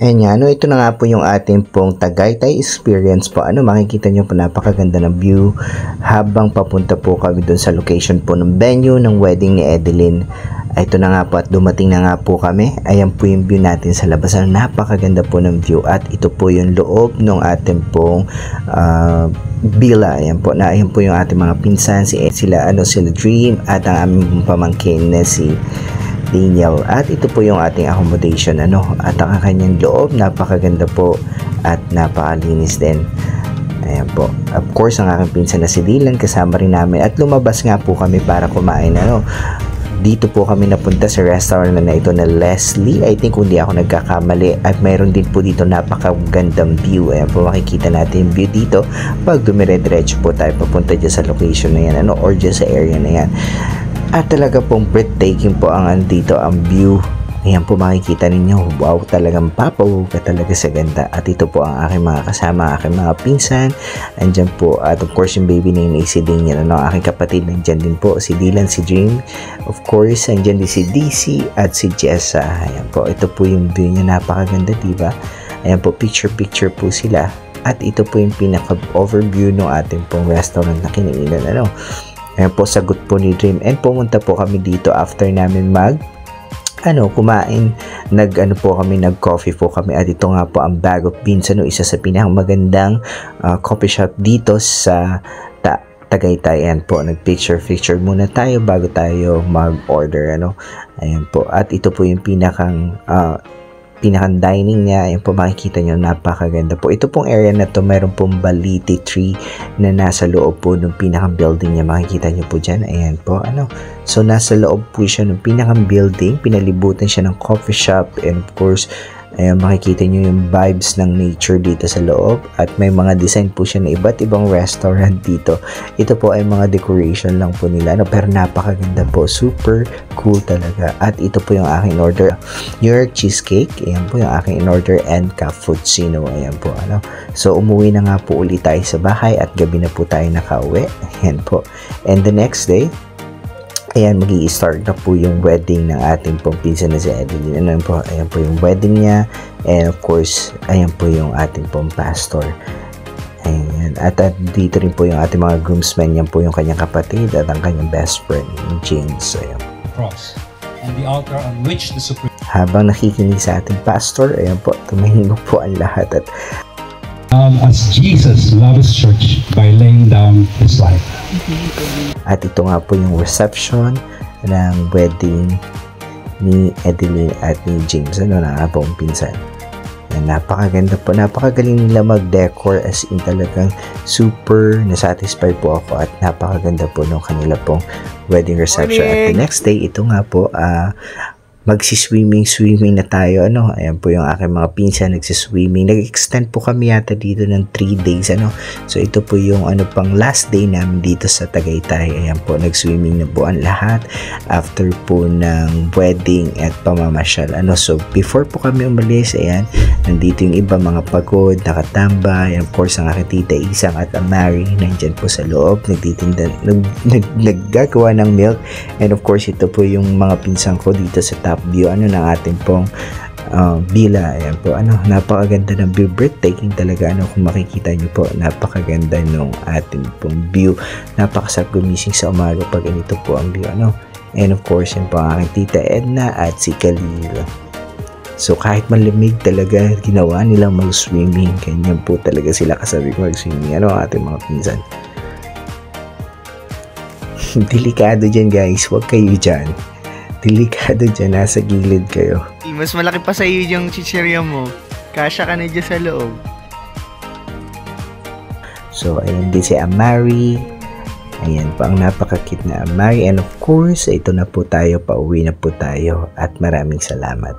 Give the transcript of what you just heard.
Ayan nga, ito na nga po yung ating pong Tagaytay experience po. Makikita nyo po napakaganda ng view habang papunta po kami dun sa location po ng venue ng wedding ni Edeline. Ito na nga po at dumating na nga po kami. Ayan po yung view natin sa labas. Napakaganda po ng view at ito po yung loob ng ating pong villa. Ayan po yung ating mga pinsan, sila Dream at ang aming pamangkin na si Daniel. At ito po yung ating accommodation at ang kanyang loob, napakaganda po at napakalinis din. Ayan po, of course ang aking pinsan na si Dylan kasama rin namin at lumabas nga po kami para kumain. Dito po kami napunta sa restaurant na ito na Leslie, I think kung di ako nagkakamali, at mayroon din po dito napakagandang view. Ayan po, makikita natin yung view dito pag dumire-diretso po tayo papunta dyan sa location na yan or dyan sa area na yan. At talaga pong breathtaking po ang andito ang view. Ayan po, makikita ninyo, wow, talagang papaw ka talaga sa ganda. At ito po ang aking mga kasama, aking mga pinsan. Andyan po, at of course yung baby na yun ay si Daniel, aking kapatid. Andyan din po si Dylan, si Dream. Of course, andyan din si DC at si Jessa. Ayan po, ito po yung view niya, napakaganda, diba? Ayan po, picture po sila. At ito po yung pinaka-overview ng ating pong restaurant na kinainan. Ayan po, sagot po ni Dream. And pumunta po kami dito after namin kumain. Nag-coffee po kami. At ito nga po ang Bag of Beans. Isa sa pinakamagandang coffee shop dito sa Tagaytay. Ayan po, nag-picture muna tayo bago tayo mag-order. Ayan po. At ito po yung pinakang dining niya. Ayan po, makikita nyo, napakaganda po. Ito pong area na to, mayroon pong baliti tree na nasa loob po ng pinakang building niya. Makikita nyo po dyan. Ayan po, so nasa loob po siya ng pinakang building. Pinalibutan siya ng coffee shop, and of course, ayan, makikita nyo yung vibes ng nature dito sa loob. At may mga design po siya na iba't ibang restaurant dito. Ito po ay mga decoration lang po nila, pero napakaganda po, super cool talaga. At ito po yung aking order, New York cheesecake. Ayan po yung aking order, and cappuccino. Ayan po, so umuwi na nga po ulit tayo sa bahay at gabi na po tayo nakauwi. Ayan po, and the next day, ayan, magi-start na po yung wedding ng ating pong pinsan na si Edeline. Ayan po yung wedding niya. And of course, ayan po yung ating pong pastor. Ayan. At dito rin po yung ating mga groomsmen. Yan po yung kanyang kapatid at ang kanyang best friend, James. Ayan. Cross and the altar on which the supreme. Habang nakikinig sa ating pastor, ayan po, tumahimik po ang lahat. At as Jesus loved His church by laying down His life. At ito nga po yung reception ng wedding ni Edeline at ni James, na pong pinsan. Napakaganda po, napakagaling nila mag-decor, as in talagang super nasatisfy po ako at napakaganda po ng kanila pong wedding reception. At the next day, ito nga po, magsiswimming na tayo. Ayan po yung aking mga pinsan nagsiswimming. Nag-extend po kami yata dito ng 3 days. So ito po yung pang last day namin dito sa Tagaytay. Ayan po, nag-swimming na po ang lahat after po ng wedding at pamamasyal. So before po kami umalis, ayan, nandito yung iba mga pagod, nakatambay. Of course, ang aking tita Isang at ang Mary nandyan po sa loob, nagtitinda, naggagawa ng milk. And of course, ito po yung mga pinsan ko dito sa top view ng ating pong villa. Ayan po, napakaganda ng view, breathtaking talaga. Kung makikita nyo po, napakaganda ng ating pong view. Napakasarap gumising sa umaga pag ganito po ang view. And of course, yun po ang aking tita Edna at si Khalil. So kahit malamig talaga, ginawa nilang mag-swimming. Ganyan po talaga sila kasabi ko mag-swimming. Ating mga pinsan. Delikado dyan, guys, huwag kayo dyan. Delikado dyan, nasa gilid kayo. Mas malaki pa sa iyo yung chichirya mo. Kasya ka na dyan sa loob. So, ayan din si Amari. Ayan pa ang napakakit na Amari. And of course, ito na po tayo, pauwi na po tayo. At maraming salamat.